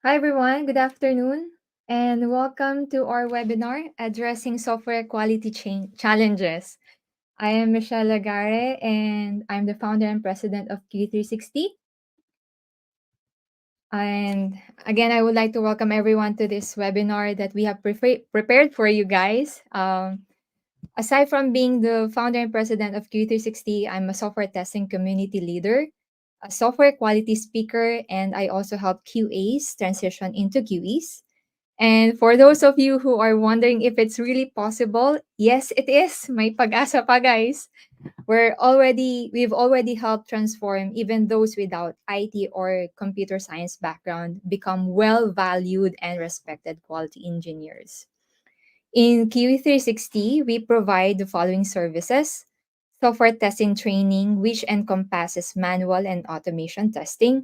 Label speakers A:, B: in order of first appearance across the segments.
A: Hi, everyone. Good afternoon, and welcome to our webinar addressing software quality challenges. I am Michelle Lagare, and I'm the founder and president of Q360. And again, I would like to welcome everyone to this webinar that we have prepared for you guys. Aside from being the founder and president of Q360, I'm a software testing community leader, a software quality speaker, and I also help QAs transition into QEs. And for those of you who are wondering if it's really possible, yes, it is. May pag-asa pa, guys. We've already helped transform even those without IT or computer science background become well-valued and respected quality engineers. In QE360, we provide the following services: software testing training, which encompasses manual and automation testing,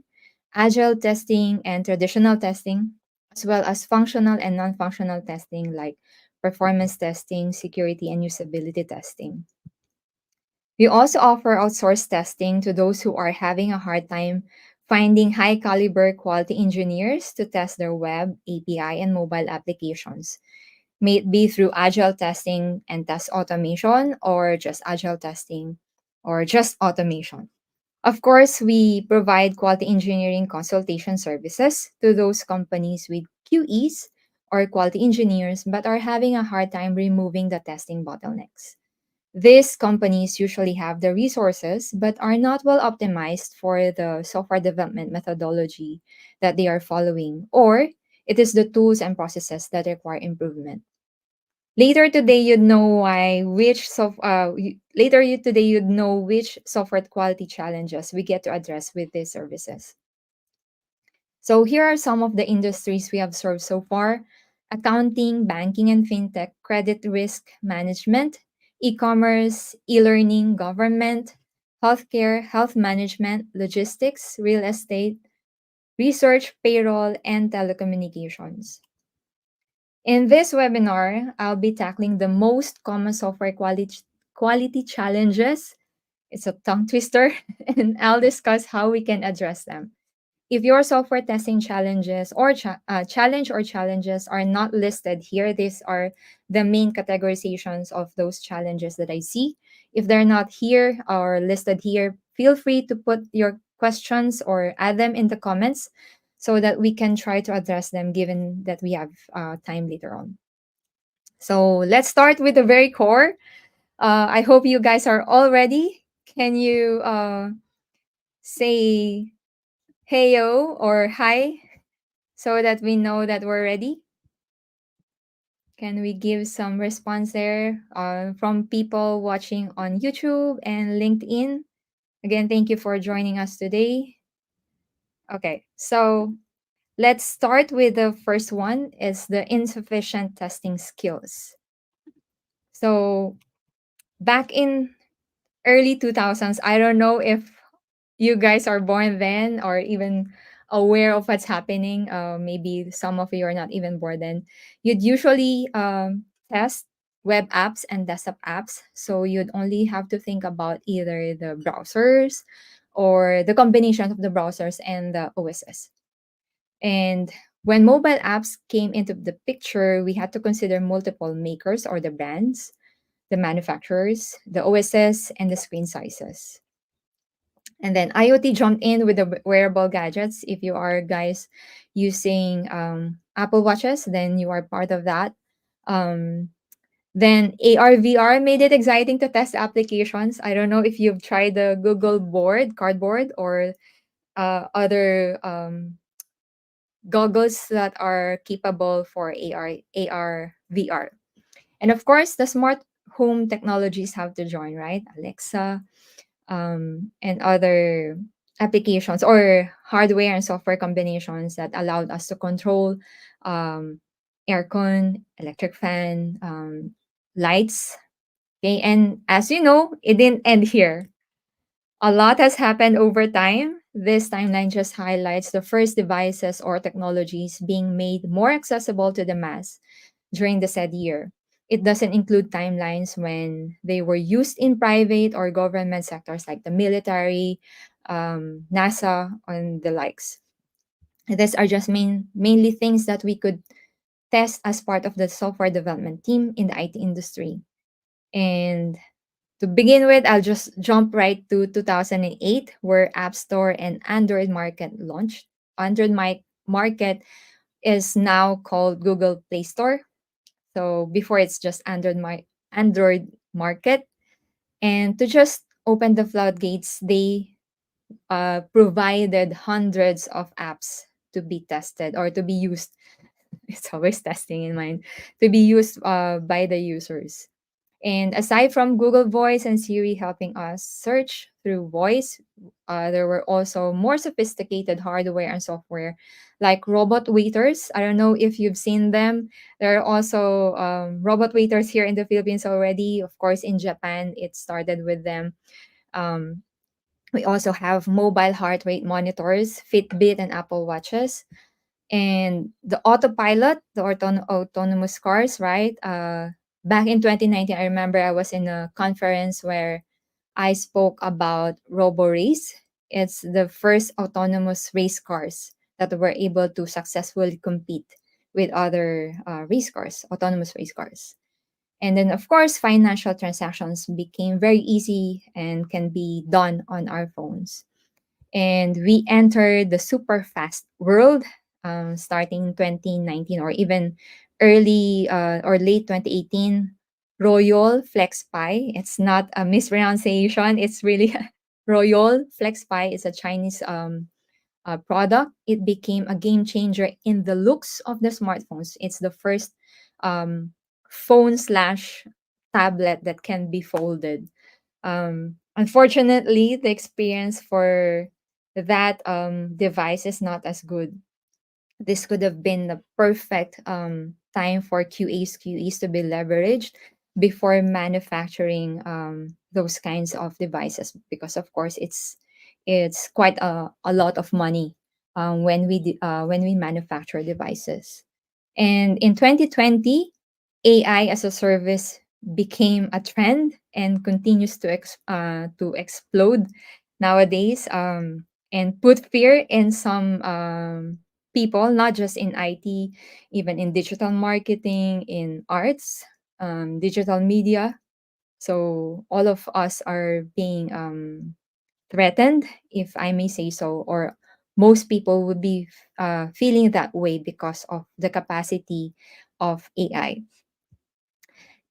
A: agile testing, and traditional testing, as well as functional and non functional testing like performance testing, security, and usability testing. We also offer outsourced testing to those who are having a hard time finding high caliber quality engineers to test their web, API, and mobile applications, may it be through agile testing and test automation, or just agile testing or just automation. Of course, we provide quality engineering consultation services to those companies with QEs or quality engineers but are having a hard time removing the testing bottlenecks. These companies usually have the resources but are not well optimized for the software development methodology that they are following, or it is the tools and processes that require improvement. Later today you'd know which software quality challenges we get to address with these services. So here are some of the industries we have served so far: accounting, banking and fintech, credit risk management, e-commerce, e-learning, government, healthcare, health management, logistics, real estate, research, payroll, and telecommunications. In this webinar, I'll be tackling the most common software quality challenges. It's a tongue twister, and I'll discuss how we can address them. If your software testing challenges are not listed here, these are the main categorizations of those challenges that I see. If they're not here or listed here, feel free to put your questions or add them in the comments so that we can try to address them given that we have time later on. So let's start with the very core. I hope you guys are all ready. Can you say heyo or hi so that we know that we're ready? Can we give some response there from people watching on YouTube and LinkedIn? Again, thank you for joining us today. Okay, so let's start with the first one is the insufficient testing skills. So back in early 2000s, I don't know if you guys are born then or even aware of what's happening. Maybe some of you are not even born then. You'd usually test web apps and desktop apps. So you'd only have to think about either the browsers or the combination of the browsers and the OSs. And when mobile apps came into the picture, we had to consider multiple makers or the brands, the manufacturers, the OSs, and the screen sizes. And then IoT jumped in with the wearable gadgets. If you are guys using Apple Watches, then you are part of that. Um, then AR VR made it exciting to test applications. I don't know if you've tried the Google Cardboard, or other goggles that are capable for AR, VR. And of course, the smart home technologies have to join, right? Alexa, and other applications or hardware and software combinations that allowed us to control um, aircon, electric fan, lights. Okay, and as you know, it didn't end here. A lot has happened over time. This timeline just highlights the first devices or technologies being made more accessible to the mass during the said year. It doesn't include timelines when they were used in private or government sectors like the military, NASA, and the likes. These are just mainly things that we could test as part of the software development team in the IT industry. And to begin with, I'll just jump right to 2008, where App Store and Android Market launched. Market is now called Google Play Store. So before it's just Android Market. And to just open the floodgates, they provided hundreds of apps to be tested or to be used. It's always testing in mind, to be used by the users. And aside from Google Voice and Siri helping us search through voice, there were also more sophisticated hardware and software like robot waiters. I don't know if you've seen them. There are also robot waiters here in the Philippines already. Of course, in Japan, it started with them. Um, we also have mobile heart rate monitors, Fitbit, and Apple Watches. And the autopilot, the autonomous cars, right? Back in 2019, I remember I was in a conference where I spoke about RoboRace. It's the first autonomous race cars that were able to successfully compete with other race cars, autonomous race cars. And then, of course, financial transactions became very easy and can be done on our phones. And we entered the super fast world starting 2019 or even early or late 2018. Royal FlexPy. It's not a mispronunciation. It's really Royal FlexPy is a Chinese product. It became a game changer in the looks of the smartphones. It's the first um, phone slash tablet that can be folded. Unfortunately, the experience for that device is not as good. This could have been the perfect time for QAs to be leveraged before manufacturing those kinds of devices, because of course it's quite a lot of money when we manufacture devices. And in 2020, AI as a service became a trend and continues to explode nowadays, and put fear in some people, not just in IT, even in digital marketing, in arts, digital media. So all of us are being threatened, if I may say so, or most people would be feeling that way because of the capacity of AI.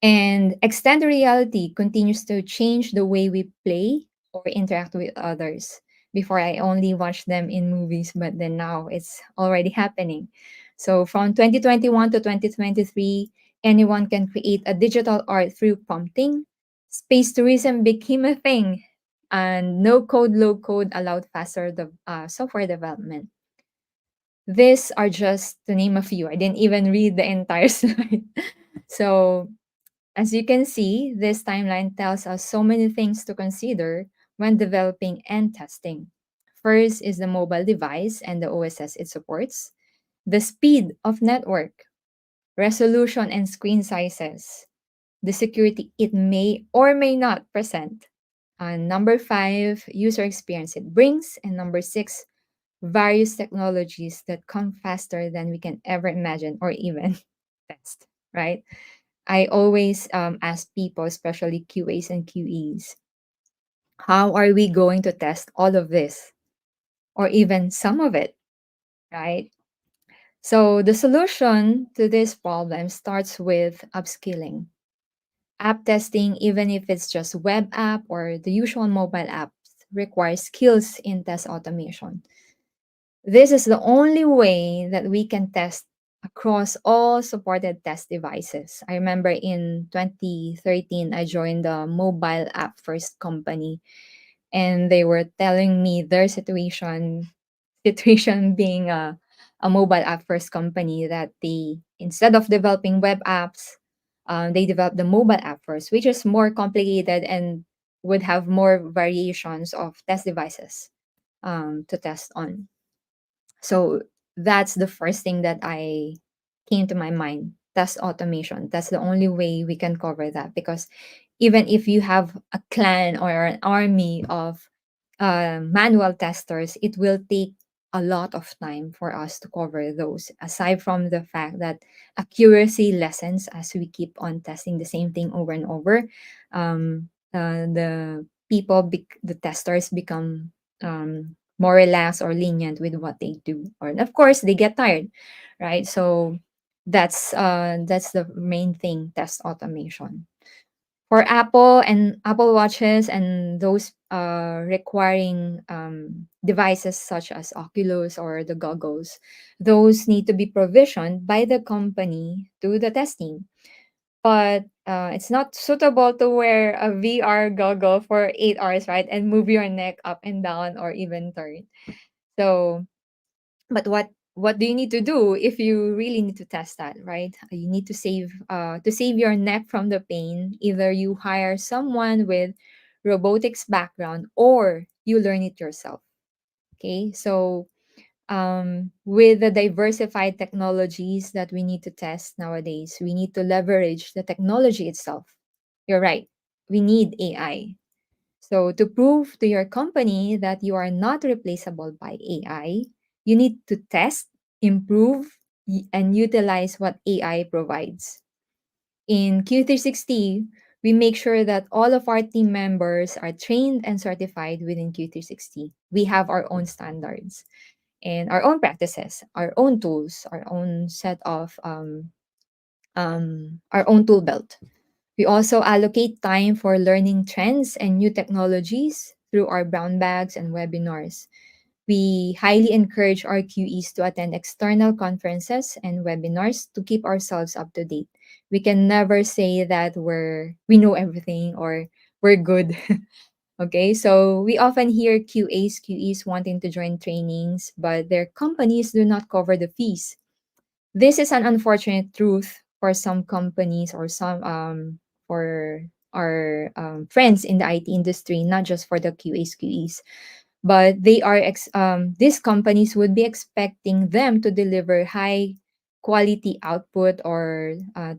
A: And extended reality continues to change the way we play or interact with others. Before, I only watched them in movies, but then now it's already happening. So from 2021 to 2023, anyone can create a digital art through prompting. Space tourism became a thing, and no code, low code allowed faster software development. These are just to name a few. I didn't even read the entire slide. So as you can see, this timeline tells us so many things to consider when developing and testing. First is the mobile device and the OSS it supports, the speed of network, resolution and screen sizes, the security it may or may not present. And number five, user experience it brings. And number six, various technologies that come faster than we can ever imagine or even test, right? I always ask people, especially QAs and QEs, how are we going to test all of this or even some of it, right? So the solution to this problem starts with upskilling. App testing, even if it's just web app or the usual mobile apps, requires skills in test automation. This is the only way that we can test across all supported test devices. I remember in 2013, I joined the mobile app first company, and they were telling me their situation being a mobile app first company, that they, instead of developing web apps, they developed the mobile app first, which is more complicated and would have more variations of test devices to test on. So that's the first thing that I came to my mind. Test automation. That's the only way we can cover that, because even if you have a clan or an army of manual testers, it will take a lot of time for us to cover those, aside from the fact that accuracy lessons as we keep on testing the same thing over and over. The testers become more relaxed or lenient with what they do, or of course they get tired, right? So that's the main thing, test automation. For Apple and Apple Watches and those requiring devices such as Oculus or the goggles, those need to be provisioned by the company to the testing. But it's not suitable to wear a VR goggle for 8 hours, right? And move your neck up and down or even turn. So but what do you need to do if you really need to test that, right? You need to save your neck from the pain. Either you hire someone with robotics background or you learn it yourself. Okay, so with the diversified technologies that we need to test nowadays, we need to leverage the technology itself. You're right. We need AI. So, to prove to your company that you are not replaceable by AI, you need to test, improve, and utilize what AI provides. In Q360, we make sure that all of our team members are trained and certified within Q360. We have our own standards and our own practices, our own tools, our own tool belt. We also allocate time for learning trends and new technologies through our brown bags and webinars. We highly encourage our QEs to attend external conferences and webinars to keep ourselves up to date. We can never say that we know everything or we're good. Okay, so we often hear QEs wanting to join trainings, but their companies do not cover the fees. This is an unfortunate truth for some companies or some for our friends in the IT industry, not just for the QEs, but these companies would be expecting them to deliver high quality output or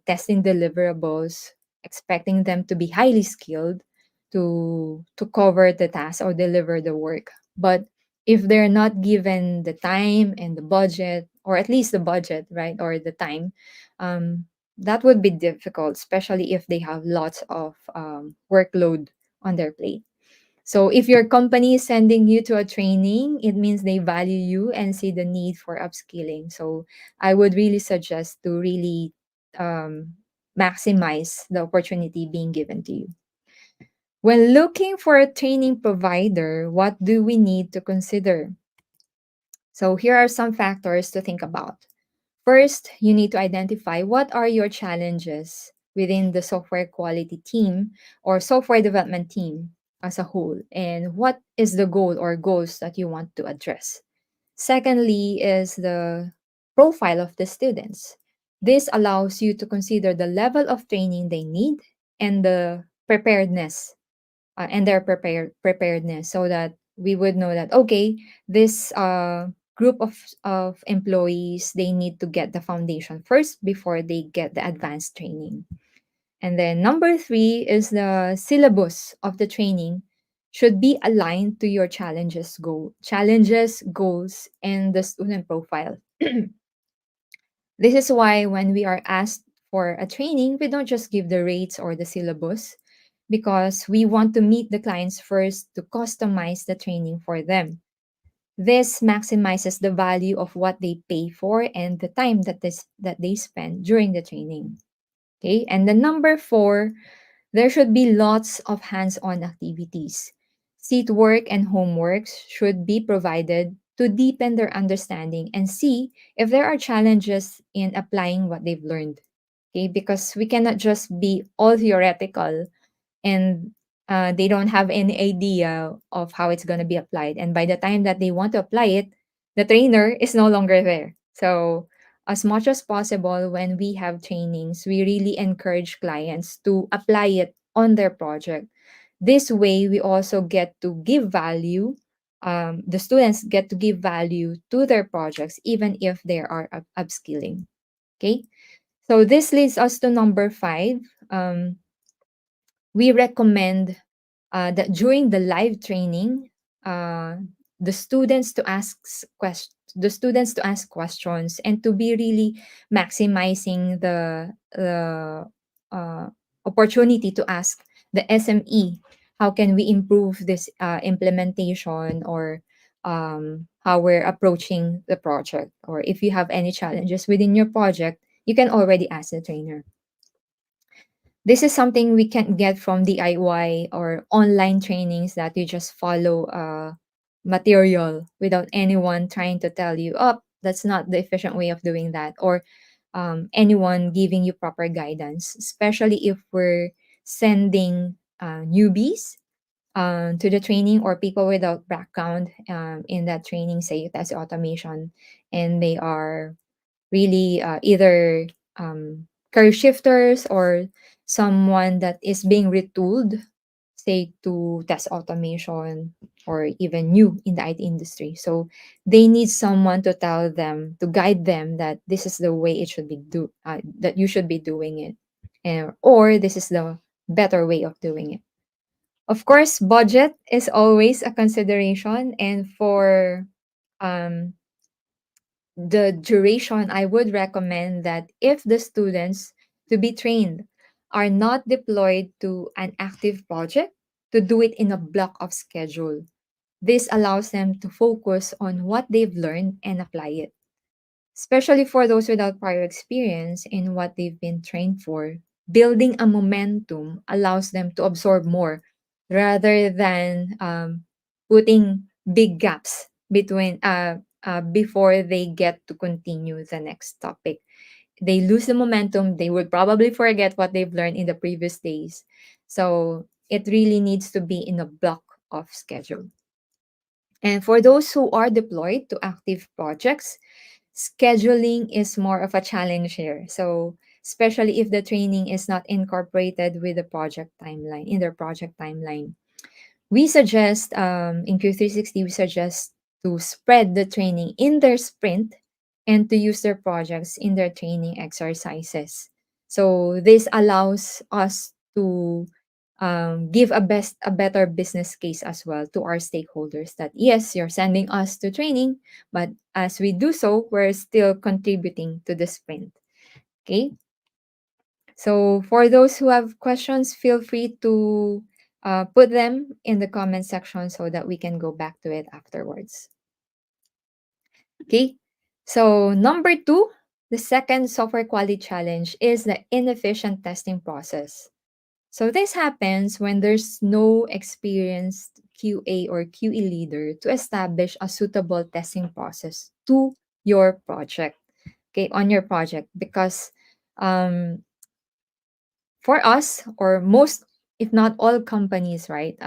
A: testing deliverables, expecting them to be highly skilled to cover the task or deliver the work. But if they're not given the time and the budget, or at least the budget, right, or the time, um, that would be difficult, especially if they have lots of workload on their plate. So if your company is sending you to a training, it means they value you and see the need for upskilling. So I would really suggest to really um, maximize the opportunity being given to you. When looking for a training provider, what do we need to consider? So here are some factors to think about. First, you need to identify what are your challenges within the software quality team or software development team as a whole, and what is the goal or goals that you want to address. Secondly, is the profile of the students. This allows you to consider the level of training they need and the preparedness and their preparedness, so that we would know that okay, this group of employees, they need to get the foundation first before they get the advanced training. And then number three is the syllabus of the training should be aligned to your challenges, goals, and the student profile. This is why when we are asked for a training, we don't just give the rates or the syllabus, because we want to meet the clients first to customize the training for them. This maximizes the value of what they pay for and the time that they spend during the training. Okay, and the number four, there should be lots of hands-on activities. Seat work and homeworks should be provided to deepen their understanding and see if there are challenges in applying what they've learned. Okay, because we cannot just be all theoretical and they don't have any idea of how it's going to be applied. And by the time that they want to apply it, the trainer is no longer there. So, as much as possible, when we have trainings, we really encourage clients to apply it on their project. This way, we also get to give value. The students get to give value to their projects, even if they are upskilling. Okay. So, this leads us to number five. We recommend that during the live training, uh, the students to ask questions and to be really maximizing the uh, opportunity to ask the SME, how can we improve this implementation, or how we're approaching the project, or if you have any challenges within your project, you can already ask the trainer. This is something we can get from DIY or online trainings that you just follow material without anyone trying to tell you, oh, that's not the efficient way of doing that, or anyone giving you proper guidance, especially if we're sending newbies to the training, or people without background in that training, say test automation, and they are really either career shifters or someone that is being retooled, say to test automation, or even new in the IT industry. So they need someone to tell them, to guide them that this is the way it should be that you should be doing it, or this is the better way of doing it. Of course, budget is always a consideration, and for um, the duration, I would recommend that if the students to be trained are not deployed to an active project, to do it in a block of schedule. This allows them to focus on what they've learned and apply it. Especially for those without prior experience in what they've been trained for, building a momentum allows them to absorb more rather than putting big gaps between before they get to continue the next topic. They lose the momentum. They would probably forget what they've learned in the previous days. So it really needs to be in a block of schedule. And for those who are deployed to active projects, scheduling is more of a challenge here. So, especially if the training is not incorporated with the project timeline, in their project timeline. We suggest, in Q360, we suggest to spread the training in their sprint and to use their projects in their training exercises. So this allows us to give a better business case as well to our stakeholders, that yes, you're sending us to training, but as we do so, we're still contributing to the sprint. Okay. So for those who have questions, feel free to put them in the comment section so that we can go back to it afterwards. Okay. So number two, the second software quality challenge is the inefficient testing process. So this happens when there's no experienced QA or QE leader to establish a suitable testing process to your project, okay, on your project, because um, for us, or most, if not all companies, right,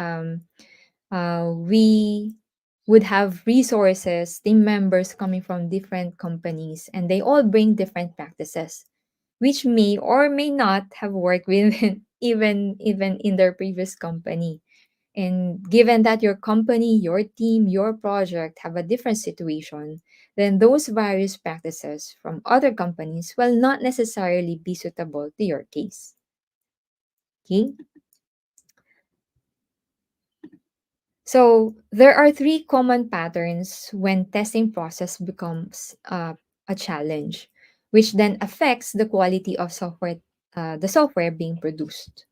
A: we would have resources, team members coming from different companies, and they all bring different practices, which may or may not have worked with even in their previous company. And given that your company, your team, your project have a different situation, then those various practices from other companies will not necessarily be suitable to your case. Okay? So there are three common patterns when testing process becomes a challenge, which then affects the quality of the software being produced.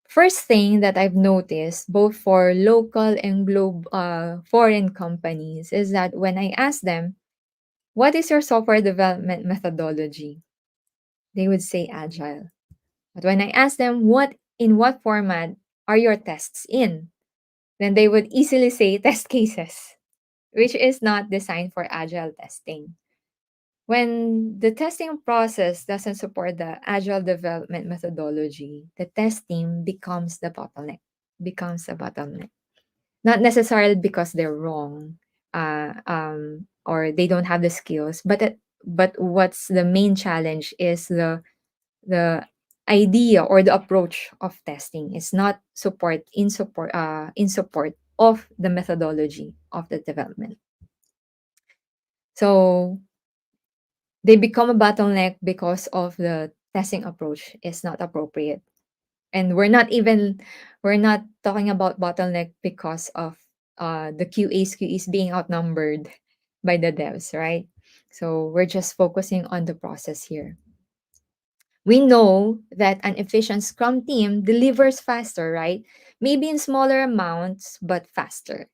A: First thing that I've noticed, both for local and foreign companies, is that when I ask them, what is your software development methodology? They would say agile. But when I ask them, in what format are your tests in? Then they would easily say test cases, which is not designed for agile testing. When the testing process doesn't support the agile development methodology, the testing becomes a bottleneck. Not necessarily because they're wrong, or they don't have the skills, but what's the main challenge is the idea or the approach of testing is not in support of the methodology of the development. So they become a bottleneck because of the testing approach is not appropriate. And we're not talking about bottleneck because of the QAs, QEs being outnumbered by the devs, right? So we're just focusing on the process here. We know that an efficient Scrum team delivers faster, right? Maybe in smaller amounts, but faster.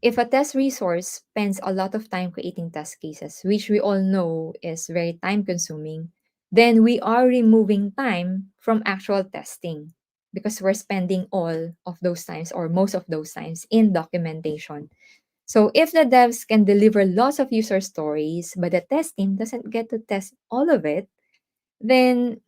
A: If a test resource spends a lot of time creating test cases, which we all know is very time consuming, then we are removing time from actual testing because we're spending all of those times or most of those times in documentation. So if the devs can deliver lots of user stories, but the test team doesn't get to test all of it, then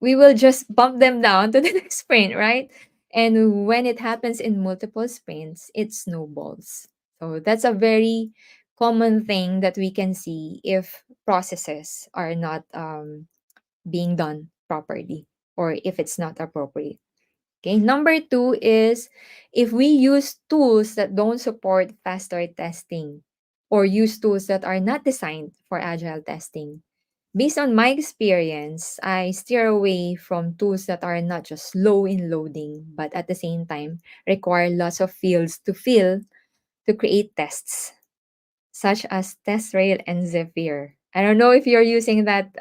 A: we will just bump them down to the next sprint, right? And when it happens in multiple sprints, it snowballs. So that's a very common thing that we can see if processes are not being done properly or if it's not appropriate. Okay, number two is if we use tools that don't support faster testing or use tools that are not designed for agile testing. Based on my experience, I steer away from tools that are not just slow in loading, but at the same time require lots of fields to fill to create tests, such as TestRail and Zephyr. I don't know if you're using that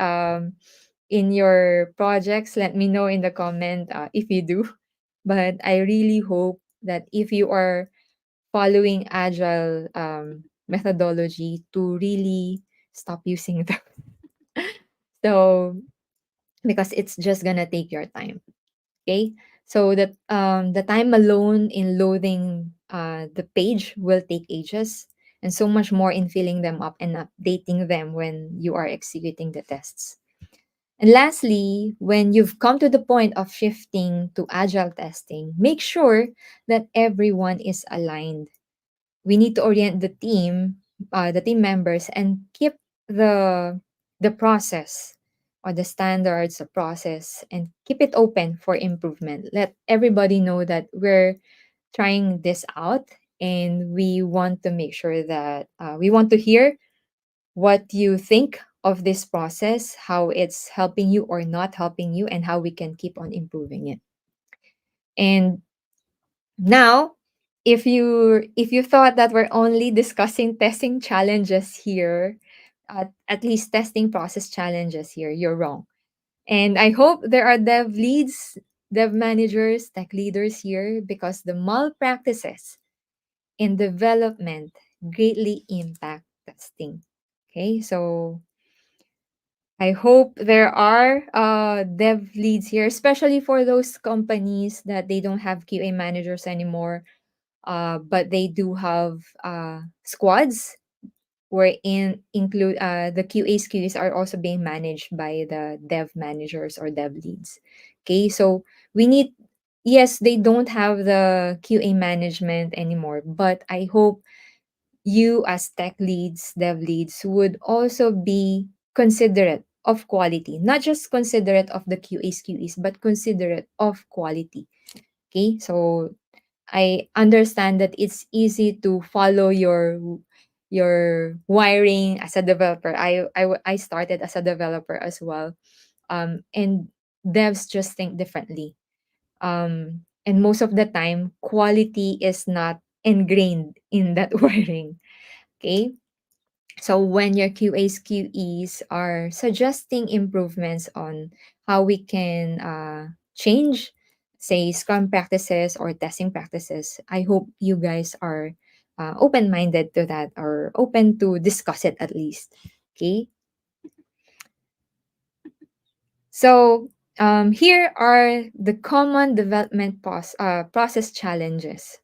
A: in your projects. Let me know in the comment if you do. But I really hope that if you are following agile methodology to really stop using them. So because it's just gonna take your time. Okay. So that the time alone in loading the page will take ages and so much more in filling them up and updating them when you are executing the tests. And lastly, when you've come to the point of shifting to agile testing, make sure that everyone is aligned. We need to orient the team members, and keep the the process or the standards, the process, and keep it open for improvement. Let everybody know that we're trying this out, and we want to make sure that we want to hear what you think of this process, how it's helping you or not helping you, and how we can keep on improving it. And now, if you thought that we're only discussing testing challenges here, at least testing process challenges here, you're wrong. And I hope there are dev leads, dev managers, tech leaders here because the malpractices in development greatly impact testing. Okay, so I hope there are dev leads here, especially for those companies that they don't have QA managers anymore, but they do have squads wherein include the QAs. QAs are also being managed by the dev managers or dev leads. Okay, so we need, yes, they don't have the QA management anymore, but I hope you as tech leads, dev leads would also be considerate of quality, not just considerate of the QAs, QEs, but considerate of quality. Okay, so I understand that it's easy to follow your wiring as a developer. I started as a developer as well, and devs just think differently. And most of the time, quality is not ingrained in that wiring. Okay, so when your QAs, QEs are suggesting improvements on how we can change, say, Scrum practices or testing practices, I hope you guys are open minded to that or open to discuss it at least. Okay. So here are the common development process challenges.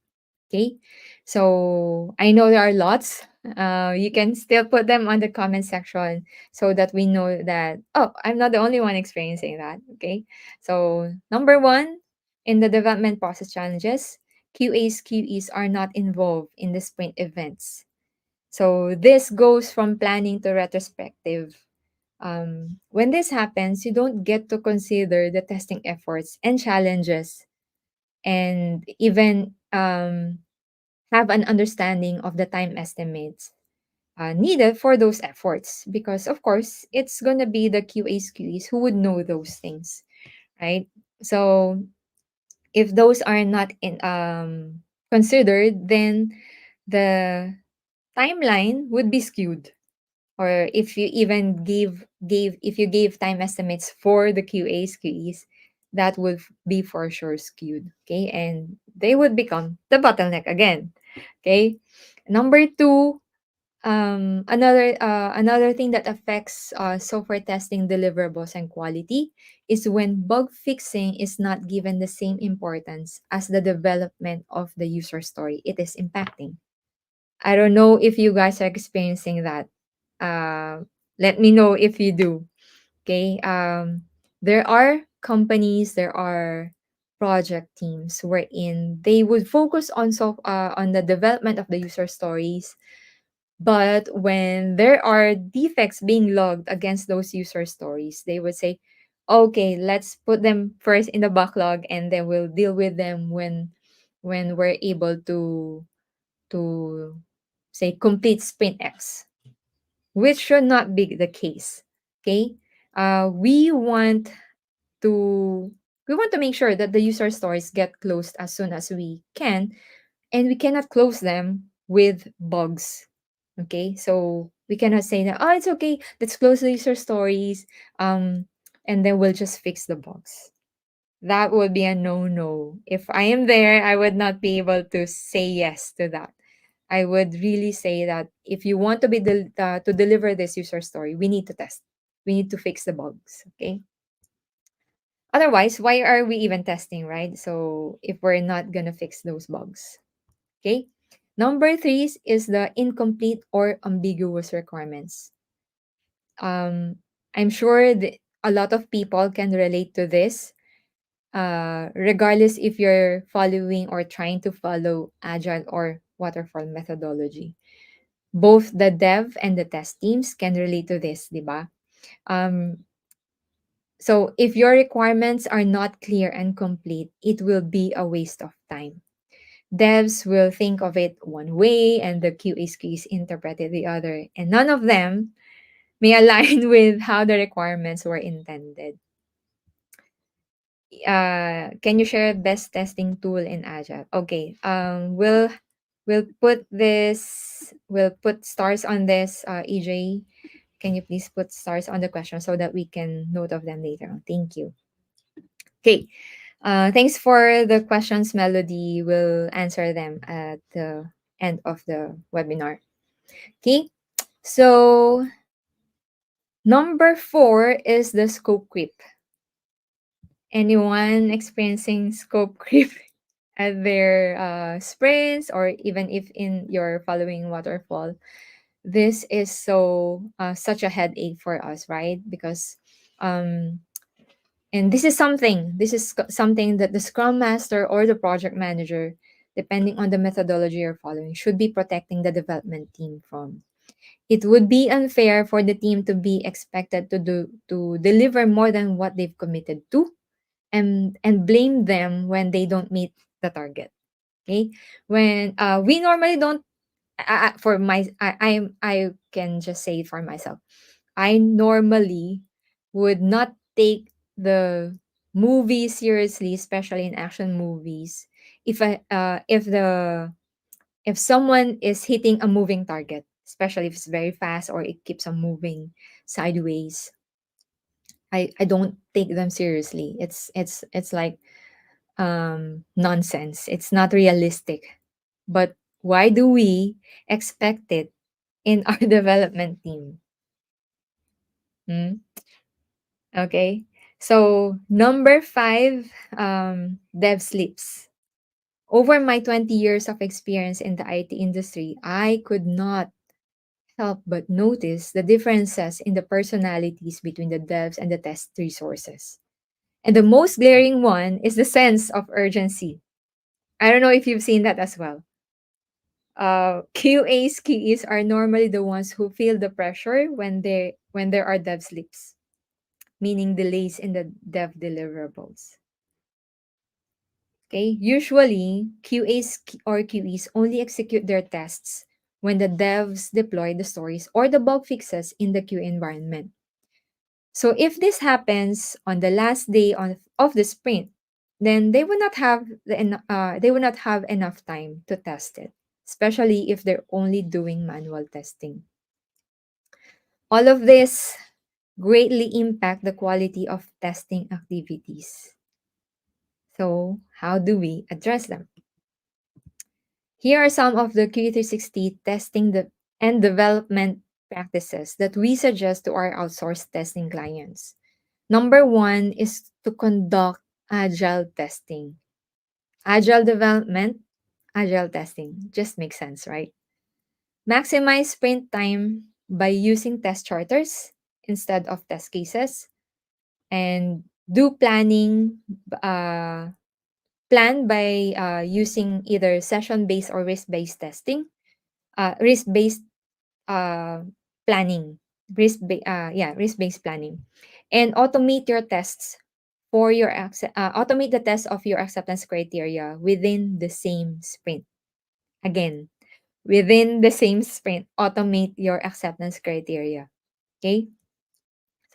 A: Okay. So I know there are lots. You can still put them on the comment section so that we know that, oh, I'm not the only one experiencing that. Okay. So, number one, in the development process challenges, QAs, QEs are not involved in the sprint events. So, this goes from planning to retrospective. When this happens, you don't get to consider the testing efforts and challenges and even have an understanding of the time estimates needed for those efforts because of course it's going to be the QAs QEs who would know those things, right? So if those are not in considered, then the timeline would be skewed. Or if you even gave if you gave time estimates for the QAs, QEs, that would be for sure skewed. Okay, and they would become the bottleneck again. Okay, number two, another thing that affects software testing deliverables and quality is when bug fixing is not given the same importance as the development of the user story it is impacting. I don't know if you guys are experiencing that. Let me know if you do. Okay. There are companies, there are project teams wherein they would focus on the development of the user stories, but when there are defects being logged against those user stories, they would say, "Okay, let's put them first in the backlog, and then we'll deal with them when we're able to say complete sprint X," which should not be the case. Okay, we want to make sure that the user stories get closed as soon as we can, and we cannot close them with bugs. Okay, so we cannot say that, oh, it's okay, let's close the user stories, and then we'll just fix the bugs. That would be a no. If I am there, I would not be able to say yes to that. I would really say that if you want to to deliver this user story, we need to test. We need to fix the bugs. Okay. Otherwise, why are we even testing, right? So if we're not gonna fix those bugs, okay. Number three is the incomplete or ambiguous requirements. I'm sure a lot of people can relate to this, regardless if you're following or trying to follow agile or waterfall methodology. Both the dev and the test teams can relate to this, di ba? So if your requirements are not clear and complete, it will be a waste of time. Devs will think of it one way and the QAs interpret it the other, and none of them may align with how the requirements were intended. Can you share best testing tool in Agile? Okay. We'll put stars on this. EJ, can you please put stars on the question so that we can note of them later on? Thank you. Okay. Thanks for the questions, Melody. We'll answer them at the end of the webinar. Okay. So number four is the scope creep. Anyone experiencing scope creep at their sprints, or even if in your following waterfall? This is such a headache for us, right? Because um, and this is something that the scrum master or the project manager, depending on the methodology you're following, should be protecting the development team from. It would be unfair for the team to be expected to deliver more than what they've committed to, and blame them when they don't meet the target. Okay, when we normally don't. For my I can just say it for myself. I normally would not take the movie seriously, especially in action movies, if someone is hitting a moving target, especially if it's very fast or it keeps on moving sideways. I don't take them seriously. It's like nonsense. It's not realistic. But why do we expect it in our development team? Hmm? Okay. So number five, dev sleeps. Over my 20 years of experience in the IT industry, I could not help but notice the differences in the personalities between the devs and the test resources. And the most glaring one is the sense of urgency. I don't know if you've seen that as well. QAs, QEs are normally the ones who feel the pressure when there are dev sleeps, meaning delays in the dev deliverables. Okay, usually or QEs only execute their tests when the devs deploy the stories or the bug fixes in the QA environment. So if this happens on the last day of the sprint, then they would not have they would not have enough time to test it, especially if they're only doing manual testing. All of this greatly impact the quality of testing activities. So, how do we address them? Here are some of the Q360 testing and development practices that we suggest to our outsourced testing clients. Number one is to conduct agile testing. Agile development, agile testing just makes sense, right? Maximize sprint time by using test charters instead of test cases, and do plan by using either session-based or risk-based testing, risk-based uh, planning, risk-based planning, and automate your tests automate the test of your acceptance criteria within the same sprint. Again, within the same sprint, automate your acceptance criteria. Okay,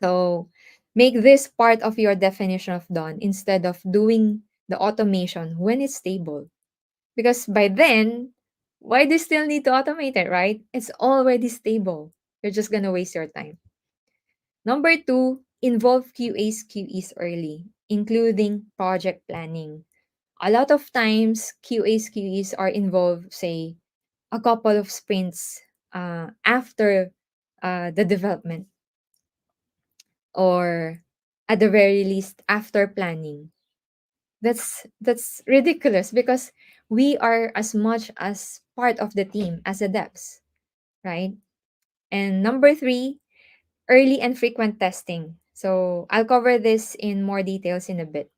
A: so make this part of your definition of done instead of doing the automation when it's stable. Because by then, why do you still need to automate it, right? It's already stable. You're just gonna waste your time. Number two, involve QAs early, including project planning. A lot of times, QAs are involved, say, a couple of sprints after the development, or at the very least after planning. That's ridiculous because we are as much as part of the team as the devs, right? And number three, early and frequent testing. So I'll cover this in more details in a bit.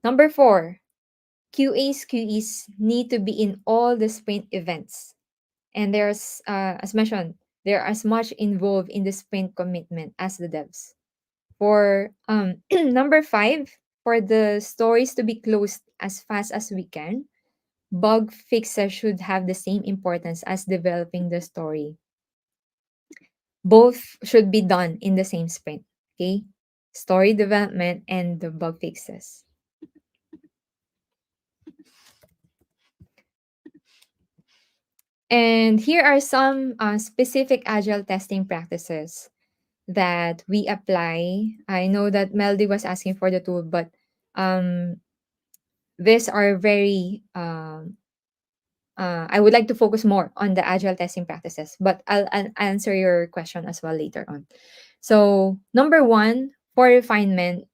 A: Number four, QEs need to be in all the sprint events. And there's, as mentioned, they're as much involved in the sprint commitment as the devs. For number five, for the stories to be closed as fast as we can, bug fixes should have the same importance as developing the story. Both should be done in the same sprint. Okay? Story development and the bug fixes. And here are some specific agile testing practices that we apply. I know that Melody was asking for the tool, but um, these are very I would like to focus more on the agile testing practices, but I'll answer your question as well later on. So, number one, for refinement,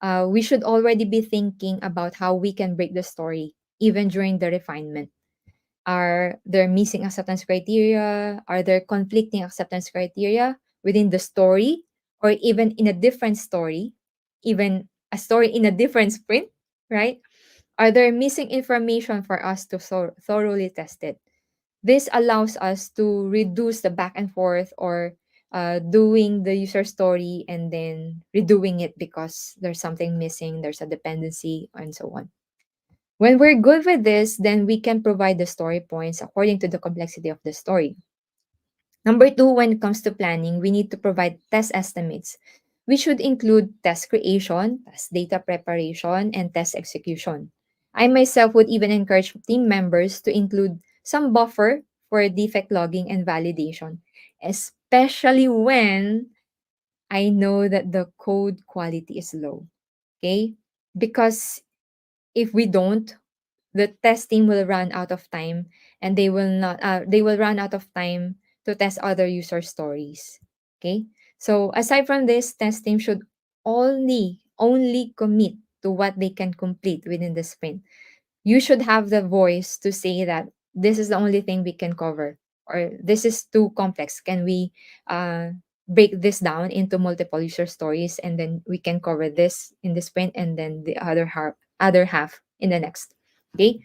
A: we should already be thinking about how we can break the story even during the refinement. Are there missing acceptance criteria? Are there conflicting acceptance criteria within the story, or even in a different story, even a story in a different sprint, right? Are there missing information for us to thoroughly test it? This allows us to reduce the back and forth, or doing the user story and then redoing it because there's something missing, there's a dependency, and so on. When we're good with this, then we can provide the story points according to the complexity of the story. Number two, when it comes to planning, we need to provide test estimates. We should include test creation, test data preparation, and test execution. I myself would even encourage team members to include some buffer for defect logging and validation, especially when I know that the code quality is low. Okay? Because if we don't, the test team will run out of time, and they will run out of time to test other user stories. Okay, so aside from this, test team should only commit to what they can complete within the sprint. You should have the voice to say that this is the only thing we can cover, or this is too complex, can we break this down into multiple user stories, and then we can cover this in the sprint, and then the other half in the next. Okay.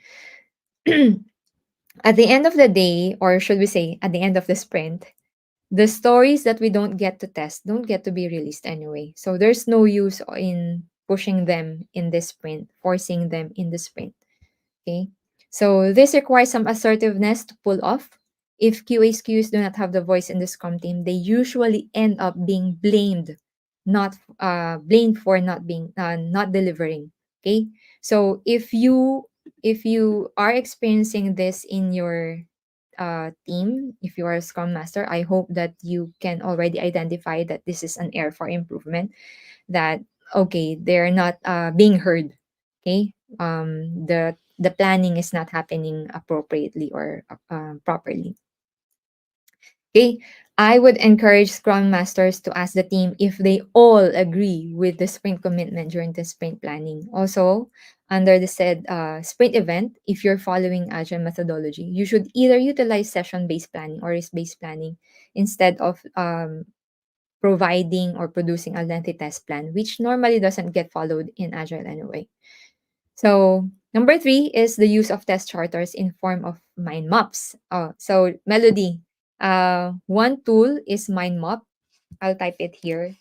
A: At the end of the day, or should we say at the end of the sprint, the stories that we don't get to test don't get to be released anyway. So there's no use in pushing them in this sprint, forcing them in the sprint. Okay. So this requires some assertiveness to pull off. If QAs do not have the voice in the Scrum team, they usually end up being blamed, not blamed for not delivering. Okay, so if you are experiencing this in your team, if you are a scrum master, I hope that you can already identify that this is an area for improvement, that okay, they're not being heard. Okay, the planning is not happening appropriately or properly. Okay, I would encourage Scrum Masters to ask the team if they all agree with the sprint commitment during the sprint planning. Also, under the said sprint event, if you're following Agile methodology, you should either utilize session-based planning or risk-based planning instead of providing or producing a lengthy test plan, which normally doesn't get followed in Agile anyway. So number three is the use of test charters in form of mind maps. So Melody, one tool is mind map. I'll type it here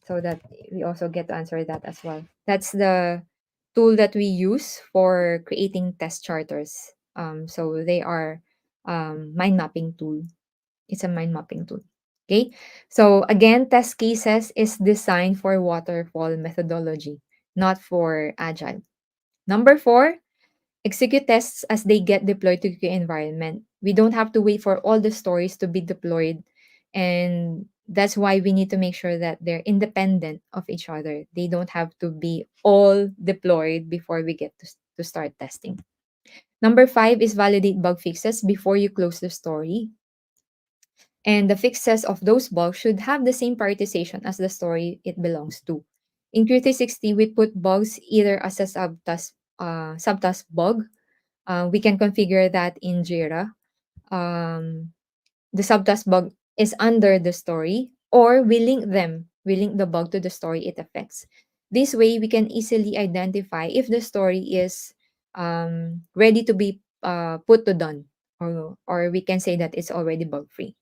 A: so that we also get to answer that as well. That's the tool that we use for creating test charters. So they are mind mapping tool. It's a mind mapping tool. Okay. So again, test cases is designed for waterfall methodology, not for agile. Number four, execute tests as they get deployed to QA environment. We don't have to wait for all the stories to be deployed. And that's why we need to make sure that they're independent of each other. They don't have to be all deployed before we get to start testing. Number five is validate bug fixes before you close the story. And the fixes of those bugs should have the same prioritization as the story it belongs to. In Q360, we put bugs either as a subtask bug. We can configure that in Jira. Um, the subtask bug is under the story, or we link them. We link the bug to the story it affects. This way, we can easily identify if the story is ready to be put to done, or we can say that it's already bug free.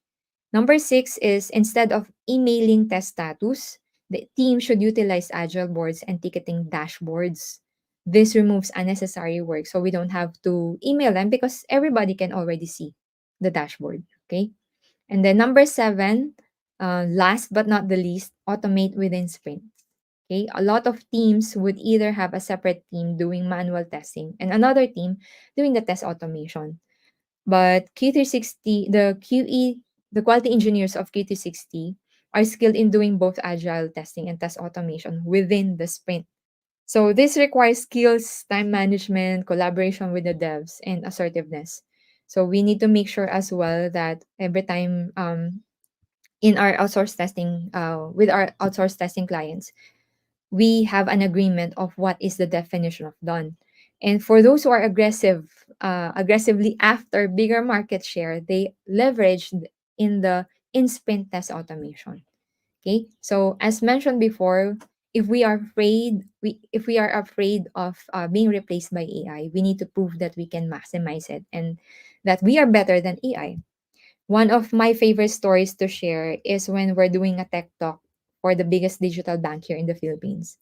A: Number six is instead of emailing test status, the team should utilize agile boards and ticketing dashboards. This removes unnecessary work so we don't have to email them because everybody can already see the dashboard. Okay. And then number seven, last but not the least, automate within sprints. Okay. A lot of teams would either have a separate team doing manual testing and another team doing the test automation. But Q360, the quality engineers of Q360 are skilled in doing both agile testing and test automation within the sprint. So this requires skills, time management, collaboration with the devs, and assertiveness. So we need to make sure as well that every time in our outsourced testing, with our outsourced testing clients, we have an agreement of what is the definition of done. And for those who are aggressively after bigger market share, they leverage in the in-sprint test automation. Okay, so as mentioned before, if we are afraid of being replaced by AI, we need to prove that we can maximize it and that we are better than AI. One of my favorite stories to share is when we're doing a tech talk for the biggest digital bank here in the Philippines.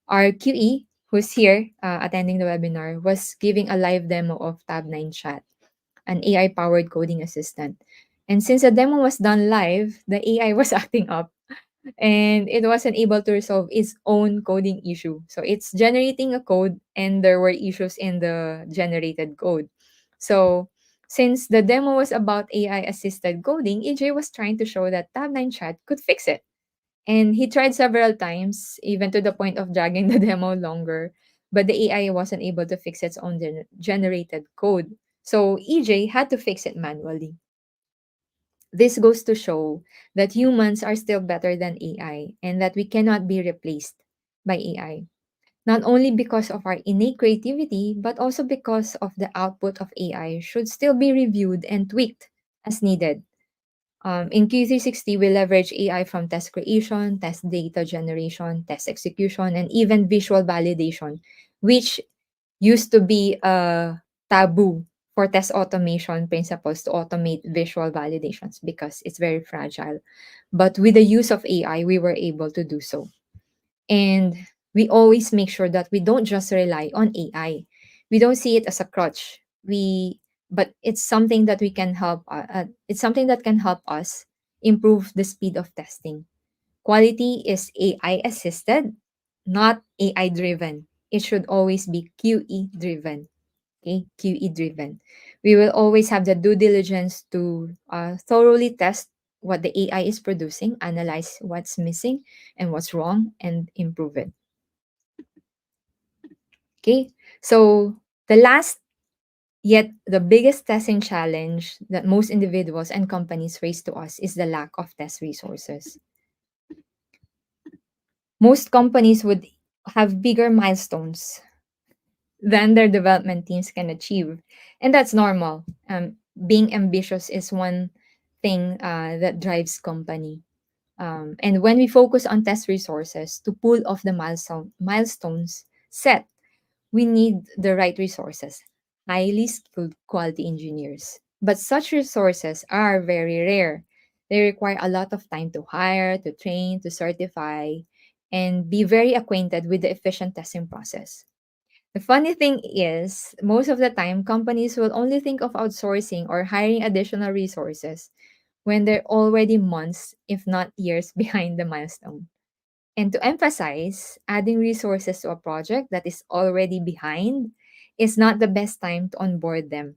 A: Our QE, who's here attending the webinar, was giving a live demo of Tab9 Chat, an AI powered coding assistant. And since the demo was done live, the AI was acting up and it wasn't able to resolve its own coding issue. So it's generating a code and there were issues in the generated code. So since the demo was about AI assisted coding, EJ was trying to show that Tab9 Chat could fix it. And he tried several times, even to the point of dragging the demo longer, but the AI wasn't able to fix its own generated code. So EJ had to fix it manually. This goes to show that humans are still better than AI and that we cannot be replaced by AI. Not only because of our innate creativity, but also because of the output of AI should still be reviewed and tweaked as needed. In Q360, we leverage AI from test creation, test data generation, test execution, and even visual validation, which used to be a taboo for test automation principles to automate visual validations because it's very fragile. But with the use of AI, we were able to do so. And we always make sure that we don't just rely on AI. We don't see it as a crutch. But it's something that we can help. It's something that can help us improve the speed of testing. Quality is AI assisted, not AI driven. It should always be QE driven. Okay, QE driven. We will always have the due diligence to thoroughly test what the AI is producing, analyze what's missing and what's wrong, and improve it. Okay, so the last yet the biggest testing challenge that most individuals and companies face to us is the lack of test resources. Most companies would have bigger milestones than their development teams can achieve. And that's normal. Being ambitious is one thing that drives company. And when we focus on test resources to pull off the milestones set, we need the right resources, highly skilled quality engineers. But such resources are very rare. They require a lot of time to hire, to train, to certify, and be very acquainted with the efficient testing process. The funny thing is, most of the time, companies will only think of outsourcing or hiring additional resources when they're already months, if not years, behind the milestone. And to emphasize, adding resources to a project that is already behind is not the best time to onboard them,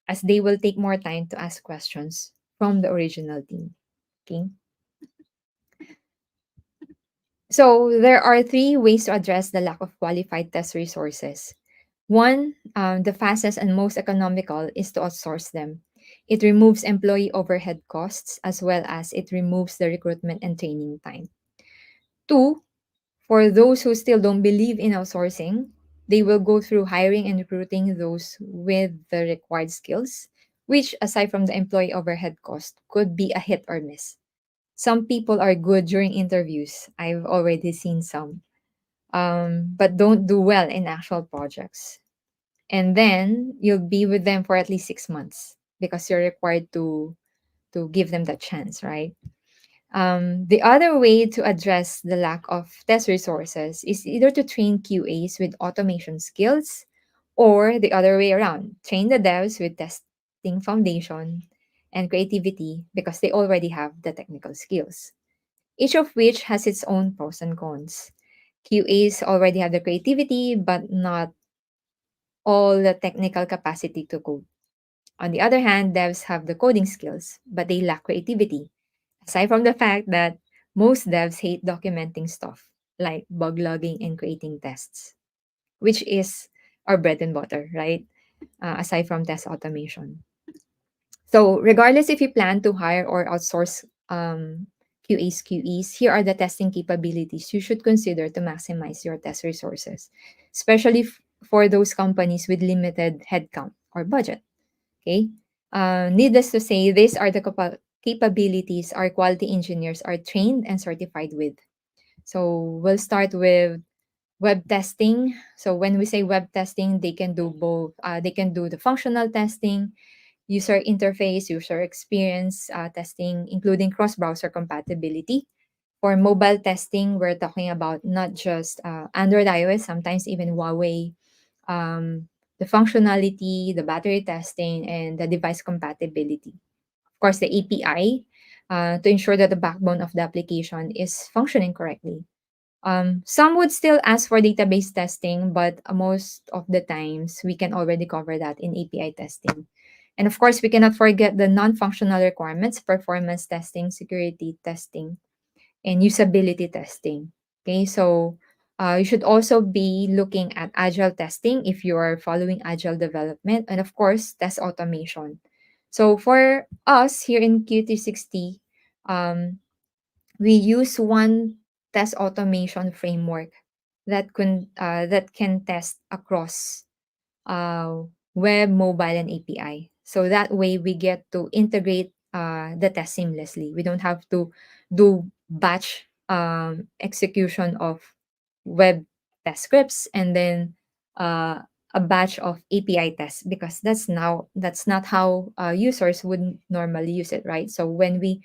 A: as they will take more time to ask questions from the original team. Okay? So there are three ways to address the lack of qualified test resources. One, the fastest and most economical is to outsource them. It removes employee overhead costs as well as it removes the recruitment and training time. Two, for those who still don't believe in outsourcing, they will go through hiring and recruiting those with the required skills, which, aside from the employee overhead cost, could be a hit or miss. Some people are good during interviews. I've already seen some, but don't do well in actual projects. And then you'll be with them for at least 6 months because you're required to give them that chance, right? The other way to address the lack of test resources is either to train QAs with automation skills or the other way around, train the devs with testing foundation and creativity because they already have the technical skills, each of which has its own pros and cons. QAs already have the creativity, but not all the technical capacity to code. On the other hand, devs have the coding skills, but they lack creativity. Aside from the fact that most devs hate documenting stuff, like bug logging and creating tests, which is our bread and butter, right? Aside from test automation. So, regardless if you plan to hire or outsource QEs, here are the testing capabilities you should consider to maximize your test resources, especially for those companies with limited headcount or budget. Okay. Needless to say, these are the capabilities our quality engineers are trained and certified with. So we'll start with web testing. So when we say web testing, they can do both. They can do the functional testing, user interface, user experience testing, including cross-browser compatibility. For mobile testing, we're talking about not just Android, iOS, sometimes even Huawei, um, the functionality, the battery testing, and the device compatibility. Of course, the API to ensure that the backbone of the application is functioning correctly. Some would still ask for database testing, but most of the times we can already cover that in API testing. And of course, we cannot forget the non functional requirements, performance testing, security testing, and usability testing. Okay, so you should also be looking at agile testing if you are following agile development, and of course, test automation. So for us here in Q360, um, we use one test automation framework that can test across uh, web, mobile, and API. So that way we get to integrate the test seamlessly. We don't have to do batch execution of web test scripts and then uh, a batch of API tests because that's not how users would normally use it, right? So when we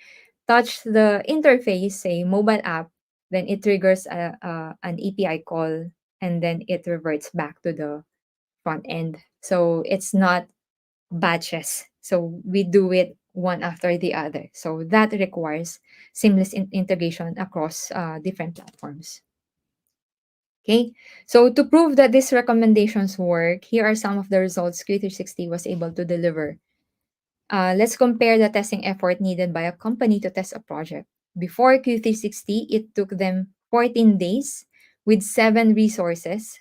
A: touch the interface, say mobile app, then it triggers an API call and then it reverts back to the front end. So it's not batches. So we do it one after the other. So that requires seamless integration across different platforms. Okay, so to prove that these recommendations work, here are some of the results Q360 was able to deliver. Let's compare the testing effort needed by a company to test a project. Before Q360, it took them 14 days with seven resources,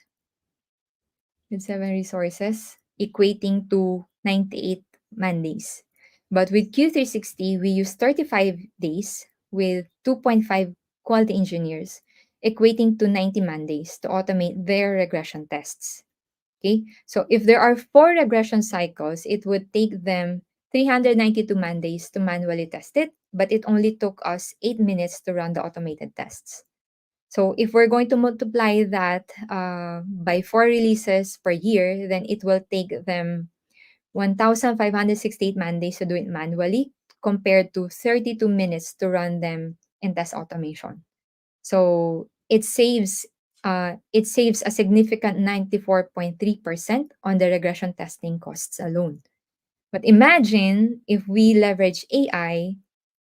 A: equating to 98 man days. But with Q360, we use 35 days with 2.5 quality engineers, equating to 90 man days to automate their regression tests. Okay, so if there are four regression cycles, it would take them 392 man days to manually test it, but it only took us 8 minutes to run the automated tests. So if we're going to multiply that by 4 releases per year, then it will take them 1,568 man days to do it manually compared to 32 minutes to run them in test automation. So it saves a significant 94.3% on the regression testing costs alone. But imagine if we leverage AI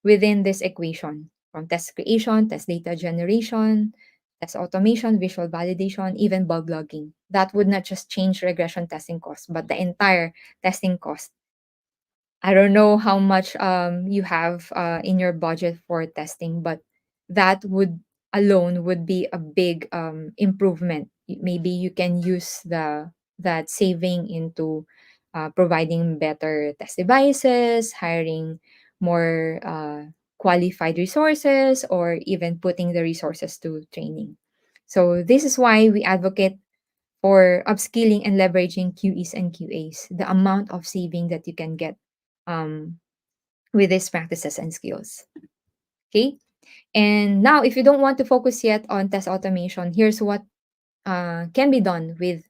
A: within this equation from test creation, test data generation, test automation, visual validation, even bug logging. That would not just change regression testing costs, but the entire testing cost. I don't know how much you have in your budget for testing, but that would alone would be a big improvement. Maybe you can use the that saving into providing better test devices, hiring more qualified resources, or even putting the resources to training. So this is why we advocate for upskilling and leveraging QEs and QAs, the amount of saving that you can get um, with these practices and skills. Okay. And now, if you don't want to focus yet on test automation, here's what can be done with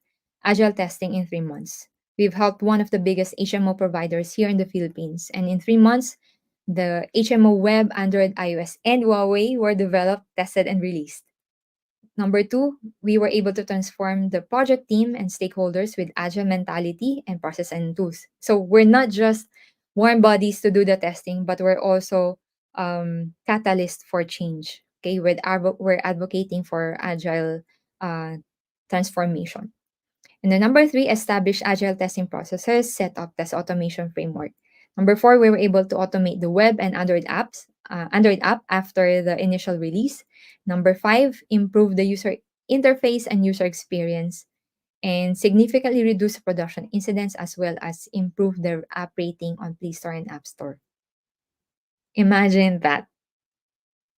A: agile testing in 3 months. We've helped one of the biggest HMO providers here in the Philippines. And in 3 months, the HMO web, Android, iOS, and Huawei were developed, tested, and released. Number two, we were able to transform the project team and stakeholders with agile mentality and process and tools. So we're not just warm bodies to do the testing, but we're also catalyst for change. Okay, we're advocating for agile uh, transformation. And then number three, establish agile testing processes, set up test automation framework. Number four, we were able to automate the web and Android app after the initial release. Number five, improve the user interface and user experience and significantly reduce production incidents as well as improve the app rating on Play Store and App Store. Imagine that.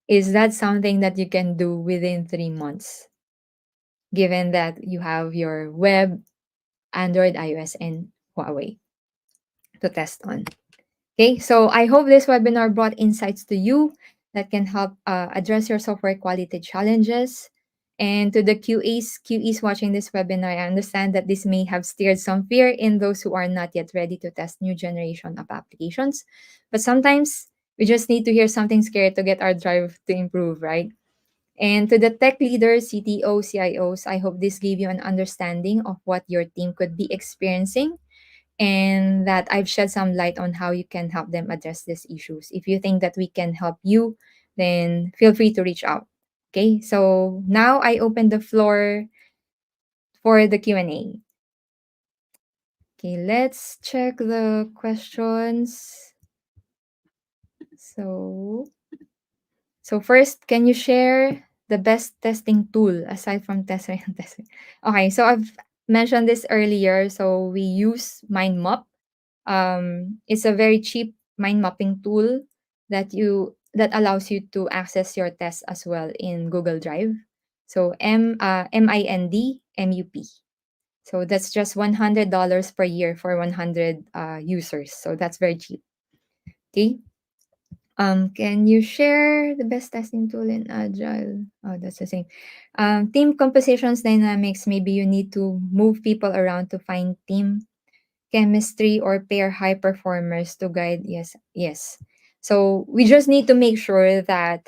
A: Is that something that you can do within 3 months? Given that you have your web, Android, iOS, and Huawei to test on. Okay, so I hope this webinar brought insights to you that can help address your software quality challenges. And to the QEs watching this webinar, I understand that this may have stirred some fear in those who are not yet ready to test new generation of applications. But sometimes we just need to hear something scary to get our drive to improve, right? And to the tech leaders, CTOs, CIOs, I hope this gave you an understanding of what your team could be experiencing and that I've shed some light on how you can help them address these issues. If you think that we can help you, then feel free to reach out. Okay, so now I open the floor for the Q&A. Okay, let's check the questions. So first, can you share the best testing tool aside from testing and testing? Okay, so I've mentioned this earlier. So we use MindMap. It's a very cheap mind mapping tool that allows you to access your tests as well in Google Drive. So MindMup. So that's just $100 per year for 100 users. So that's very cheap. Okay. Can you share the best testing tool in Agile? Oh, that's the same. Team compositions dynamics. Maybe you need to move people around to find team chemistry or pair high performers to guide. Yes. So we just need to make sure that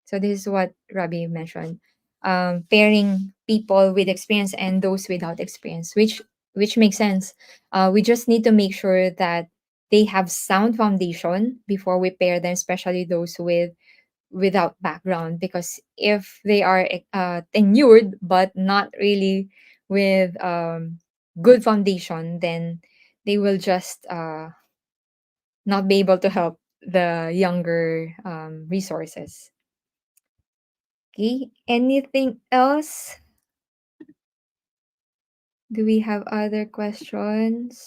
A: so this is what Rabi mentioned, pairing people with experience and those without experience, which makes sense. We just need to make sure that they have sound foundation before we pair them, especially those with without background, because if they are tenured but not really with good foundation, then they will just not be able to help the younger resources. Okay, anything else? Do we have other questions?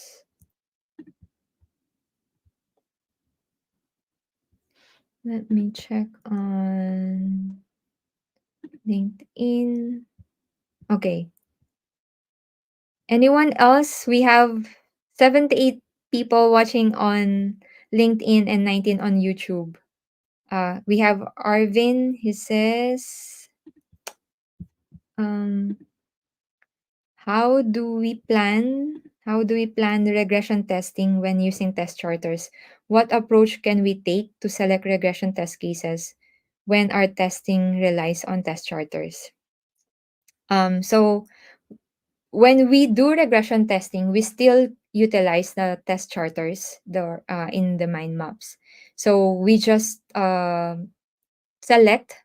A: Let me check on LinkedIn. Okay. Anyone else? We have 7 to 8 people watching on LinkedIn and 19 on YouTube. We have Arvin. He says, um, how do we plan? How do we plan regression testing when using test charters? What approach can we take to select regression test cases when our testing relies on test charters? So when we do regression testing, we still utilize the test charters in the mind maps. So we just select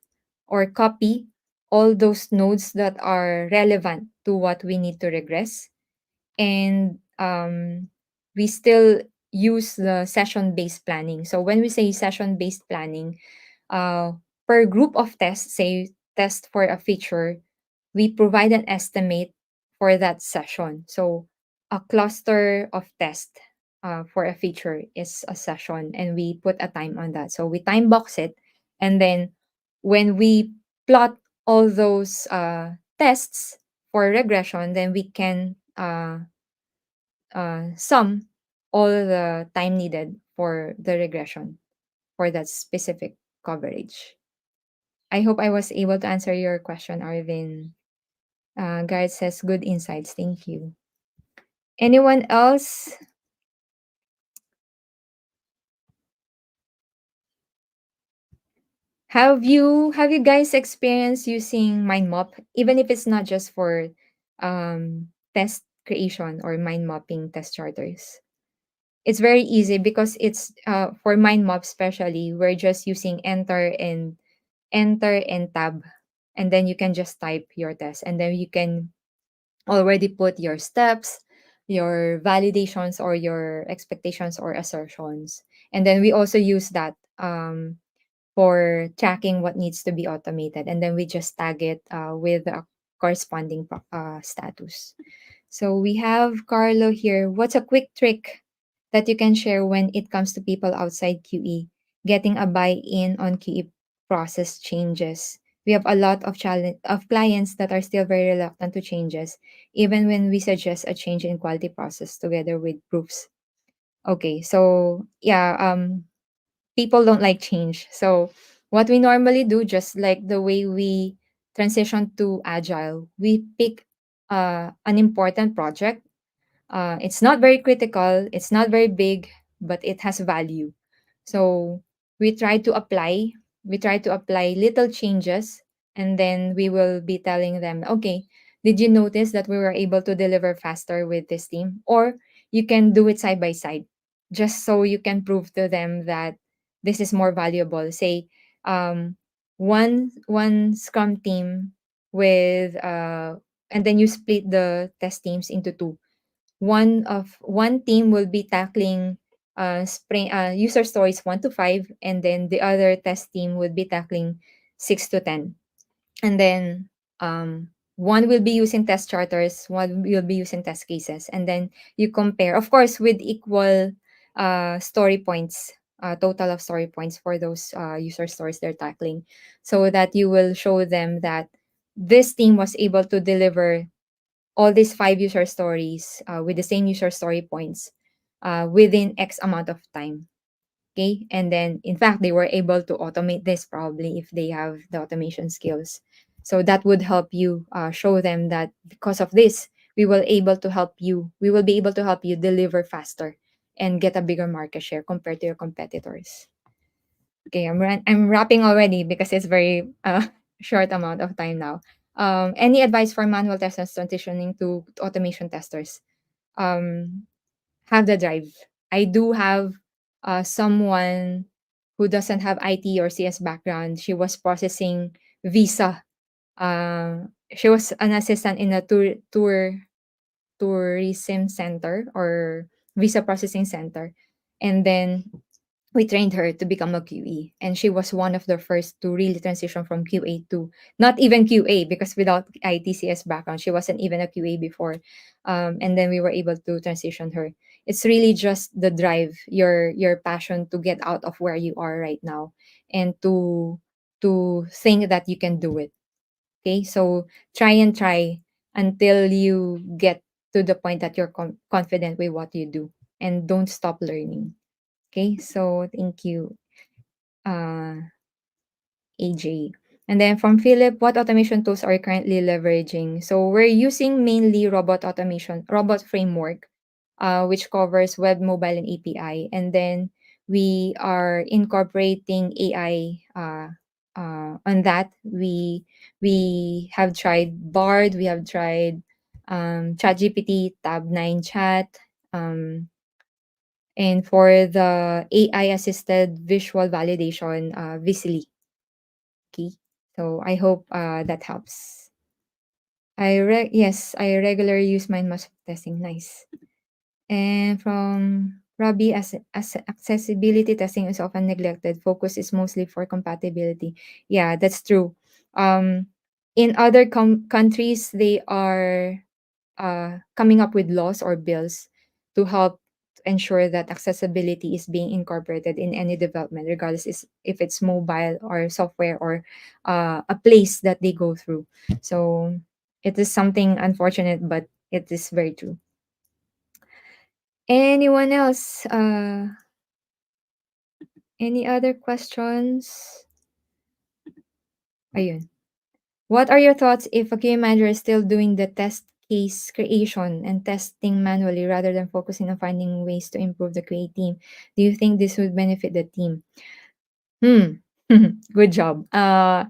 A: or copy all those nodes that are relevant to what we need to regress. And we still use the session based planning. So when we say session based planning, uh, per group of tests, say test for a feature, we provide an estimate for that session. So a cluster of tests for a feature is a session, and we put a time on that. So we time box it, and then when we plot all those tests for regression, then we can sum all the time needed for the regression for that specific coverage. I hope I was able to answer your question, Arvin. Garrett says, good insights. Thank you. Anyone else? Have you guys experienced using MindMop, even if it's not just for test creation or mind mapping test charters? It's very easy because it's for MindMop especially, we're just using enter and tab, and then you can just type your test, and then you can already put your steps, your validations, or your expectations or assertions. And then we also use that for tracking what needs to be automated. And then we just tag it with a corresponding status. So we have Carlo here. What's a quick trick that you can share when it comes to people outside QE getting a buy-in on QE process changes? We have a lot of challenge of clients that are still very reluctant to changes, even when we suggest a change in quality process together with proofs. Okay, so yeah, people don't like change. So what we normally do, just like the way we transition to agile, we pick an important project. It's not very critical, it's not very big, but it has value. So we try to apply, we try to apply little changes, and then we will be telling them, okay, did you notice that we were able to deliver faster with this team? Or you can do it side by side, just so you can prove to them that this is more valuable. Say, one Scrum team with and then you split the test teams into two. One team will be tackling user stories 1 to 5, and then the other test team would be tackling 6 to 10. And then one will be using test charters, one will be using test cases, and then you compare, of course, with equal story points, total of story points for those user stories they're tackling, so that you will show them that this team was able to deliver all these 5 user stories with the same user story points within X amount of time. Okay. And then, in fact, they were able to automate this probably if they have the automation skills. So that would help you show them that because of this, we will be able to help you deliver faster and get a bigger market share compared to your competitors. Okay, I'm wrapping already because it's very short amount of time now. Any advice for manual testers transitioning to automation testers? Um, have the drive. I do have someone who doesn't have IT or CS background. She was processing visa. She was an assistant in a tourism center or visa processing center. And then we trained her to become a QE. And she was one of the first to really transition from QA to not even QA, because without ITCS background, she wasn't even a QA before. And then we were able to transition her. It's really just the drive, your passion to get out of where you are right now, and to think that you can do it. Okay, so try and try until you get to the point that you're confident with what you do, and don't stop learning. Okay, so thank you, uh, AJ. And then from Philip, what automation tools are you currently leveraging? So we're using mainly robot framework, which covers web, mobile, and API. And then we are incorporating AI on that. We have tried Bard, we have tried ChatGPT, Tab9 Chat, um, and for the AI assisted visual validation, Visily. Okay. So I hope that helps. Yes, I regularly use mind mask testing. Nice. And from Robbie, as accessibility testing is often neglected, focus is mostly for compatibility. Yeah, that's true. Um, in other countries, they are coming up with laws or bills to help ensure that accessibility is being incorporated in any development, regardless if it's mobile or software or a place that they go through. So it is something unfortunate, but it is very true. Anyone else? Any other questions? Ayun. What are your thoughts if a QA manager is still doing the test case creation and testing manually rather than focusing on finding ways to improve the QA team? Do you think this would benefit the team? Hmm. Good job. I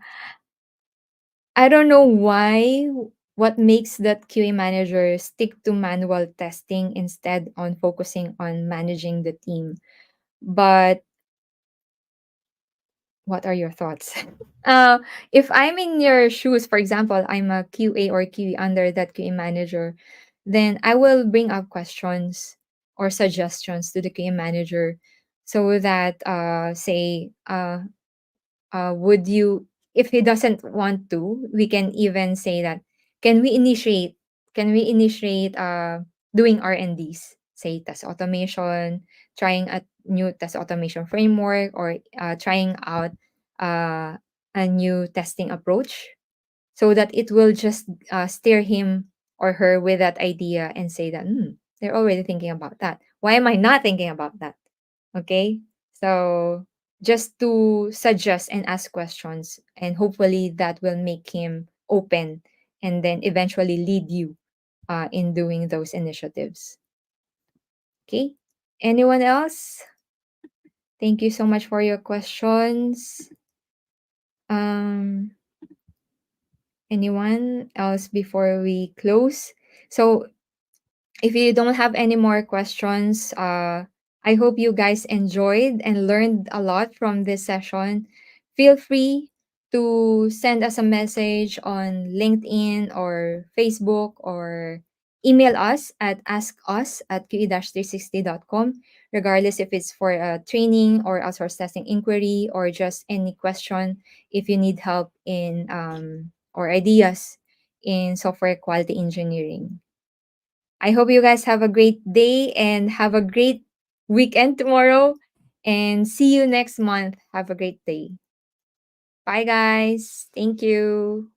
A: don't know what makes that QA manager stick to manual testing instead on focusing on managing the team. But what are your thoughts? If I'm in your shoes, for example, I'm a QA or QE under that QA manager, then I will bring up questions or suggestions to the QA manager, so that, say, would you, if he doesn't want to, we can even say that, can we initiate, doing R&Ds, say test automation, trying a new test automation framework, or trying out uh, a new testing approach, so that it will just steer him or her with that idea and say that, they're already thinking about that. Why am I not thinking about that? Okay. So just to suggest and ask questions, and hopefully that will make him open, and then eventually lead you in doing those initiatives. Okay. Anyone else? Thank you so much for your questions. Um, Anyone else before we close? So if you don't have any more questions, I hope you guys enjoyed and learned a lot from this session. Feel free to send us a message on LinkedIn or Facebook, or email us at askus@que-360.com, regardless if it's for a training or outsource testing inquiry, or just any question if you need help in or ideas in software quality engineering. I hope you guys have a great day and have a great weekend tomorrow. And see you next month. Have a great day. Bye, guys. Thank you.